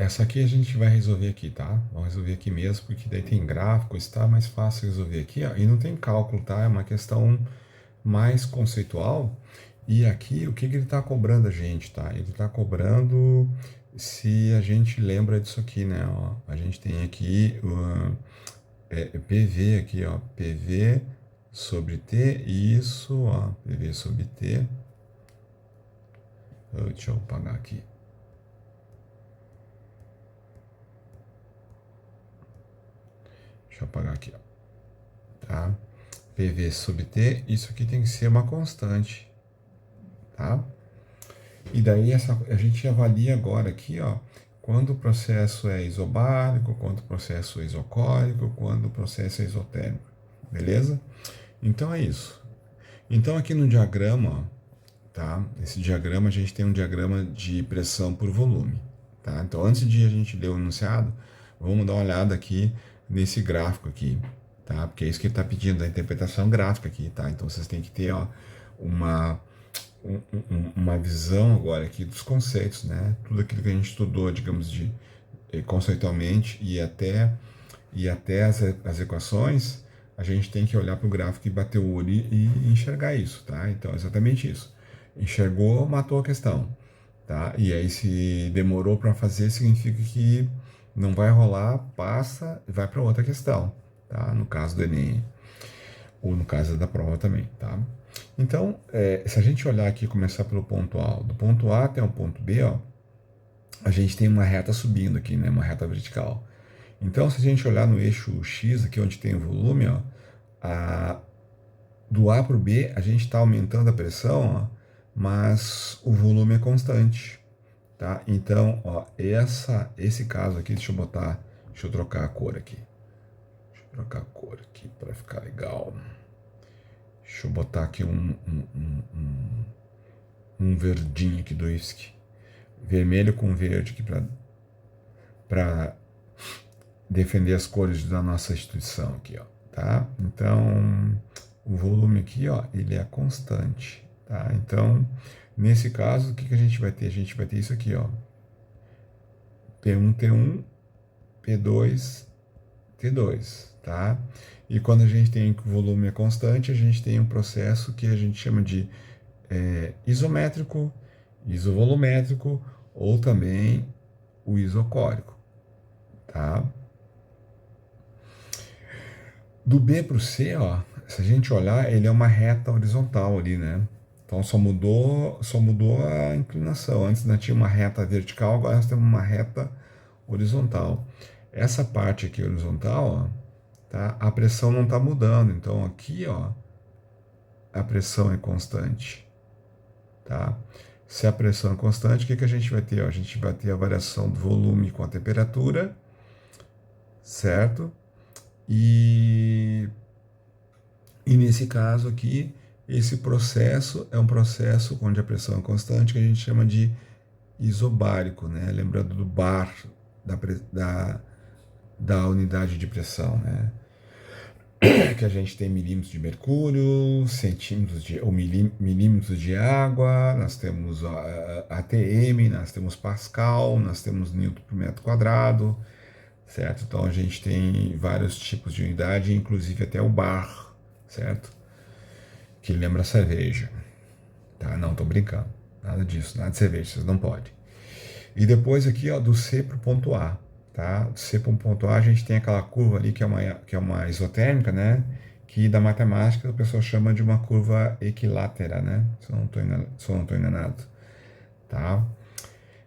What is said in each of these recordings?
essa aqui a gente vai resolver aqui, tá? Vamos resolver aqui mesmo, porque daí tem gráfico, está mais fácil resolver aqui, ó. E não tem cálculo, tá? É uma questão mais conceitual. E aqui, o que que ele está cobrando a gente, tá? Ele está cobrando se a gente lembra disso aqui, né? Ó, a gente tem aqui PV aqui, ó, PV sobre T, e isso, ó, PV sobre T. Deixa eu apagar aqui. Deixa eu apagar aqui, ó, tá? PV sobre T, isso aqui tem que ser uma constante, tá? E daí a gente avalia agora aqui, ó, quando o processo é isobárico, quando o processo é isocórico, quando o processo é isotérmico, beleza? Então é isso. Então aqui no diagrama, ó, tá? Esse diagrama a gente tem um diagrama de pressão por volume, tá? Então antes de a gente ler o enunciado, vamos dar uma olhada aqui nesse gráfico aqui, tá? Porque é isso que ele está pedindo, a interpretação gráfica aqui, tá? Então vocês têm que ter, ó, uma uma visão agora aqui dos conceitos, né? Tudo aquilo que a gente estudou, digamos, de conceitualmente e até as equações, a gente tem que olhar para o gráfico e bater o olho e enxergar isso, tá? Então, é exatamente isso. Enxergou, matou a questão, tá? E aí, se demorou para fazer, significa que não vai rolar, passa e vai para outra questão, tá? No caso do Enem, ou no caso da prova também, tá? Então, se a gente olhar aqui, começar pelo ponto A, do ponto A até o ponto B, ó, a gente tem uma reta subindo aqui, né? Uma reta vertical. Então, se a gente olhar no eixo X, aqui onde tem o volume, ó, do A para o B, a gente está aumentando a pressão, ó, mas o volume é constante, tá? Então, ó, esse caso aqui, deixa eu trocar a cor aqui. Deixa eu trocar a cor aqui para ficar legal. Deixa eu botar aqui um verdinho aqui do uísque. Vermelho com verde aqui para defender as cores da nossa instituição aqui, ó, tá? Então, o volume aqui, ó, ele é constante, tá? Então, nesse caso, o que que a gente vai ter? A gente vai ter isso aqui, ó, P1T1, P2, T2, tá? E quando a gente tem que o volume é constante, a gente tem um processo que a gente chama de isométrico, isovolumétrico ou também o isocórico, tá? Do B para o C, ó, se a gente olhar, ele é uma reta horizontal ali, né? Então só mudou a inclinação. Antes nós tinha uma reta vertical, agora nós temos uma reta horizontal. Essa parte aqui horizontal, ó, tá? A pressão não está mudando. Então aqui, ó, a pressão é constante, tá? Se a pressão é constante, o que que a gente vai ter? Ó, a gente vai ter a variação do volume com a temperatura, certo? E nesse caso aqui, esse processo é um processo onde a pressão é constante, que a gente chama de isobárico, né? Lembrando do bar da unidade de pressão, né? Que a gente tem milímetros de mercúrio, centímetros ou milímetros de água, nós temos ATM, nós temos Pascal, nós temos Newton por metro quadrado, certo? Então a gente tem vários tipos de unidade, inclusive até o bar, certo? Que lembra cerveja, tá? Não, tô brincando, nada disso, nada de cerveja, vocês não podem. E depois aqui, ó, do C para o ponto A, tá? Do C para o ponto A a gente tem aquela curva ali que é uma isotérmica, né? Que da matemática o pessoal chama de uma curva equilátera, né? Se eu não tô enganado, tá?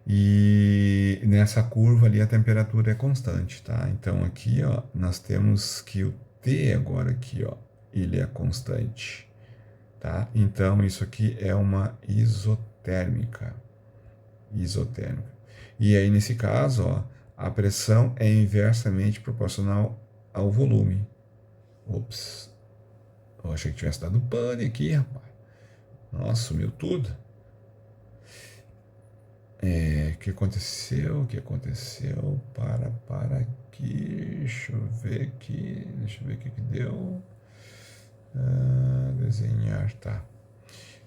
E nessa curva ali a temperatura é constante, tá? Então aqui, ó, nós temos que o T agora aqui, ó, ele é constante, tá? Então isso aqui é uma isotérmica, isotérmica. E aí nesse caso, ó, a pressão é inversamente proporcional ao volume. Ops, eu achei que tivesse dado pane aqui, rapaz. Nossa, sumiu tudo. O que aconteceu? O que aconteceu? Para aqui. Deixa eu ver aqui. Deixa eu ver o que deu. Desenhar, tá.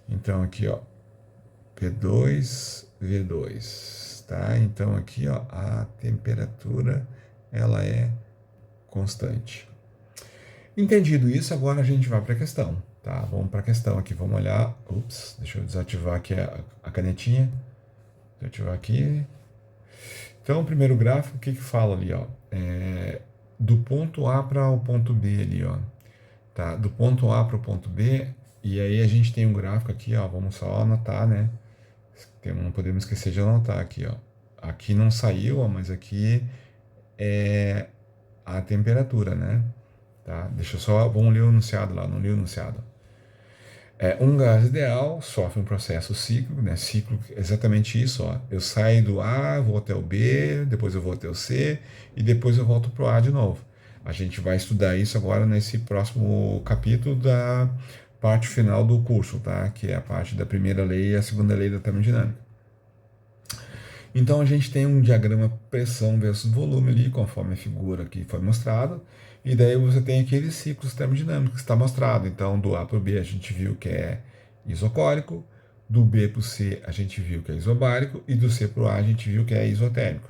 Então aqui, ó. P2, V2. tá? Então aqui, ó, a temperatura ela é constante. Entendido isso, agora a gente vai para a questão, tá? Vamos para a questão aqui, vamos olhar. Ups, deixa eu desativar aqui a canetinha. Desativar aqui. Então, o primeiro gráfico, o que que fala ali, ó? Do ponto A para o ponto B ali, ó. Tá? Do ponto A para o ponto B, e aí a gente tem um gráfico aqui, ó. Vamos só anotar, né? Não podemos esquecer de anotar aqui, ó. Aqui não saiu, ó, mas aqui é a temperatura, né? Tá? Deixa eu só, vamos ler o enunciado lá, não li o enunciado. Um gás ideal sofre um processo cíclico, né? Ciclo é exatamente isso, ó. Eu saio do A, vou até o B, depois eu vou até o C e depois eu volto para o A de novo. A gente vai estudar isso agora nesse próximo capítulo da parte final do curso, tá? Que é a parte da primeira lei e a segunda lei da termodinâmica. Então a gente tem um diagrama pressão versus volume ali, conforme a figura que foi mostrada, e daí você tem aqueles ciclos termodinâmicos que está mostrado. Então do A para o B a gente viu que é isocórico, do B para o C a gente viu que é isobárico, e do C para o A a gente viu que é isotérmico.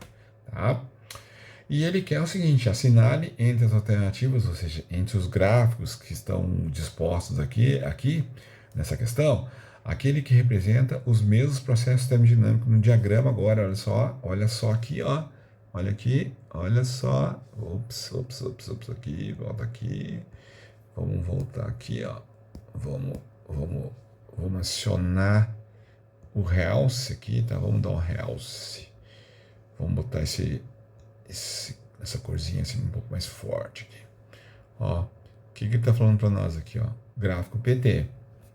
Tá? E ele quer o seguinte: assinale entre as alternativas, ou seja, entre os gráficos que estão dispostos aqui nessa questão, aquele que representa os mesmos processos termodinâmicos no diagrama. Agora, olha só aqui, ó. Olha aqui, olha só. Ops, aqui, volta aqui. Vamos voltar aqui, ó. Vamos acionar o realce aqui, tá? Vamos dar um realce. Vamos botar essa corzinha assim um pouco mais forte aqui. Ó, o que ele está falando para nós aqui, ó? Gráfico PT,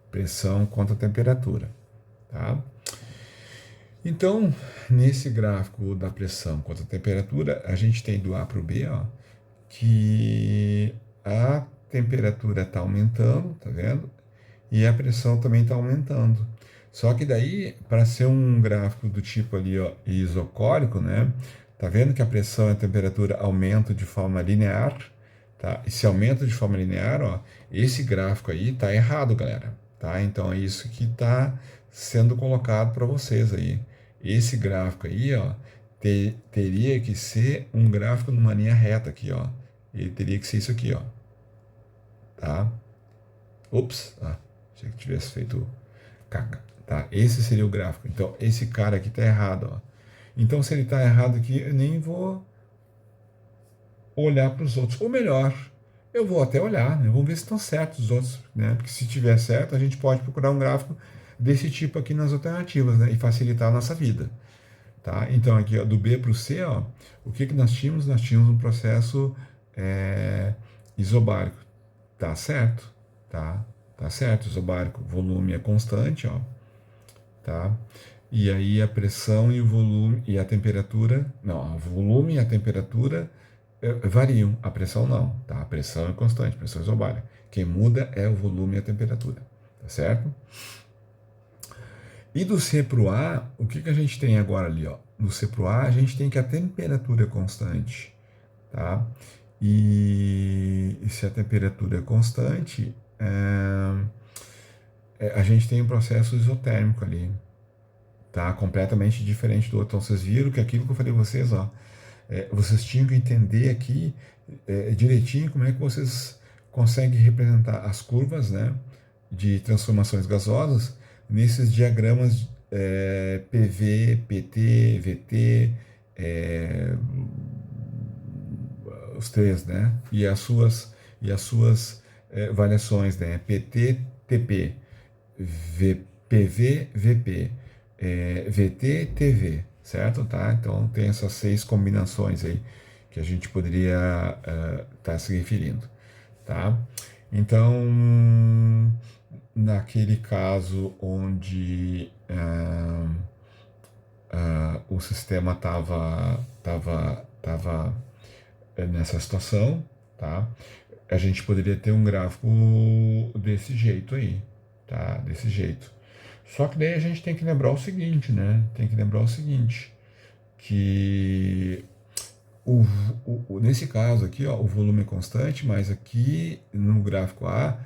pressão contra temperatura, tá? Então, nesse gráfico da pressão contra a temperatura, a gente tem do A para o B, ó, que a temperatura está aumentando, tá vendo? E a pressão também está aumentando. Só que daí, para ser um gráfico do tipo ali, ó, isocórico, né? Tá vendo que a pressão e a temperatura aumentam de forma linear, tá? E se aumenta de forma linear, ó, esse gráfico aí tá errado, galera, tá? Então é isso que tá sendo colocado para vocês aí. Esse gráfico aí, ó, teria que ser um gráfico numa linha reta aqui, ó. Ele teria que ser isso aqui, ó. Tá? Ops, achei que tivesse feito caca. Tá? Esse seria o gráfico. Então, esse cara aqui tá errado, ó. Então, se ele tá errado aqui, eu nem vou olhar para os outros. Ou melhor, eu vou até olhar, né? Vamos ver se estão certos os outros, né? Porque se tiver certo, a gente pode procurar um gráfico desse tipo aqui nas alternativas, né? E facilitar a nossa vida. Tá? Então, aqui, ó, do B para o C, ó, o que nós tínhamos? Nós tínhamos um processo isobárico. Tá certo? Tá certo, isobárico. Volume é constante, ó. Tá? E aí a pressão e o volume e a temperatura, não, o volume e a temperatura variam, a pressão não, tá? A pressão é constante, a pressão isobárica. Quem muda é o volume e a temperatura, tá certo? E do C para o A, o que a gente tem agora ali, ó? Do C para o A, a gente tem que a temperatura é constante, tá? E se a temperatura é constante, a gente tem um processo isotérmico ali, tá? Completamente diferente do outro. Então, vocês viram que aquilo que eu falei para vocês, ó, vocês tinham que entender aqui direitinho como é que vocês conseguem representar as curvas, né, de transformações gasosas nesses diagramas PV, PT, VT, os três, né, e as suas variações, né, PT, TP, PV, VP, VT, TV, certo? Tá? Então tem essas 6 combinações aí que a gente poderia estar se referindo, tá? Então, naquele caso onde o sistema estava nessa situação, tá? A gente poderia ter um gráfico desse jeito aí, tá? Desse jeito. Só que daí a gente tem que lembrar o seguinte, né? Tem que lembrar o seguinte, que nesse caso aqui, ó, o volume é constante, mas aqui no gráfico A,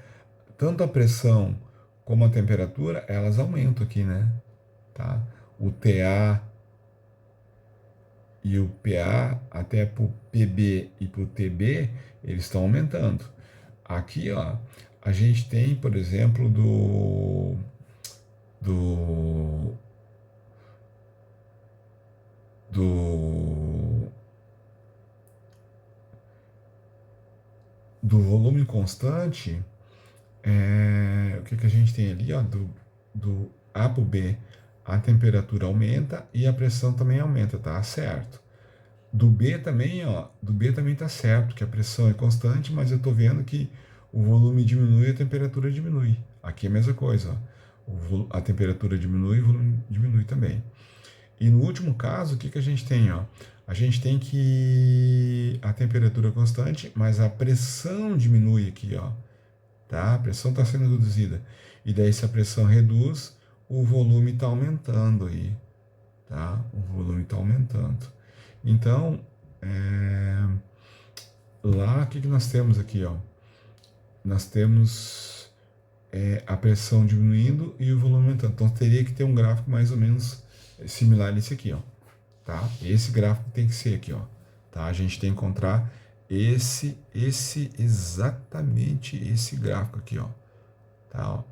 tanto a pressão como a temperatura, elas aumentam aqui, né? Tá? O TA e o PA, até para o PB e para o TB, eles estão aumentando. Aqui, ó, a gente tem, por exemplo, do, do, do volume constante, o que, que a gente tem ali, ó, do A para o B, a temperatura aumenta e a pressão também aumenta, tá certo. Do B também, ó, do B também tá certo, que a pressão é constante, mas eu tô vendo que o volume diminui e a temperatura diminui. Aqui é a mesma coisa, ó. A temperatura diminui e o volume diminui também. E no último caso, o que que a gente tem, ó? A gente tem que a temperatura é constante, mas a pressão diminui aqui, ó, tá? A pressão está sendo reduzida. E daí, se a pressão reduz, o volume está aumentando aí, tá? O volume está aumentando. Então, lá, o que que nós temos aqui, ó? Nós temos a pressão diminuindo e o volume aumentando. Então, teria que ter um gráfico mais ou menos similar a esse aqui, ó, tá? Esse gráfico tem que ser aqui, ó, tá? A gente tem que encontrar exatamente esse gráfico aqui, ó, tá?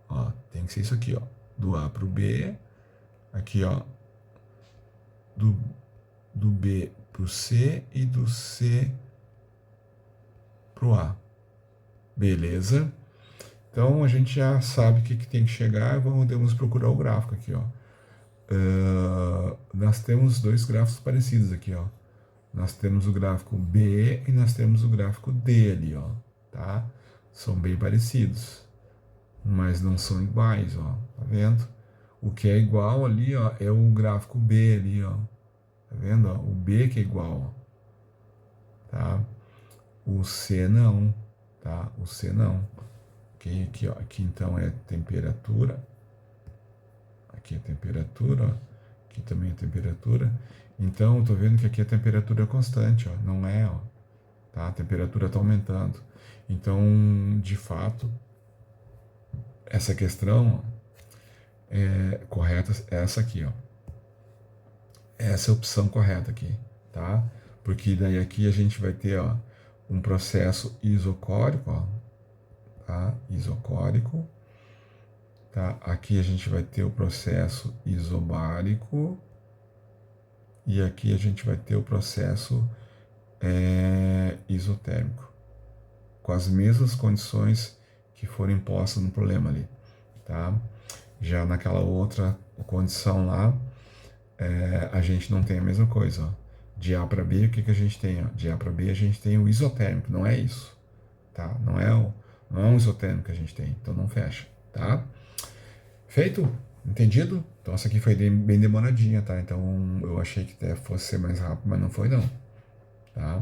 Ó, tem que ser isso aqui, ó, do A para o B, aqui, ó, do, do B para o C e do C para o A. Beleza? Então a gente já sabe o que, que tem que chegar, vamos procurar o gráfico aqui, ó. Nós temos dois gráficos parecidos aqui, ó. Nós temos o gráfico B e nós temos o gráfico D ali, ó, tá? São bem parecidos, mas não são iguais, ó, tá vendo? O que é igual ali, ó, é o gráfico B ali, ó, tá vendo, ó? O B que é igual, ó, tá? O C não, tá? O C não. Aqui, ó, aqui então é temperatura, aqui é temperatura, ó. Aqui também é temperatura. Então, eu tô vendo que aqui a temperatura é constante, ó, não é, ó, tá? A temperatura está aumentando. Então, de fato, essa questão correta é essa aqui, ó. Essa é a opção correta aqui, tá? Porque daí aqui a gente vai ter, ó, um processo isocórico, ó, tá? Isocórico, tá? Aqui a gente vai ter o processo isobárico e aqui a gente vai ter o processo isotérmico, com as mesmas condições que foram impostas no problema ali, tá? Já naquela outra condição lá, a gente não tem a mesma coisa, ó. De A para B, o que que a gente tem, ó? De A para B a gente tem o isotérmico, não é isso, tá? Não é um isotérmico que a gente tem, então não fecha, tá? Feito? Entendido? Então essa aqui foi bem demoradinha, tá? Então eu achei que até fosse ser mais rápido, mas não foi não, tá?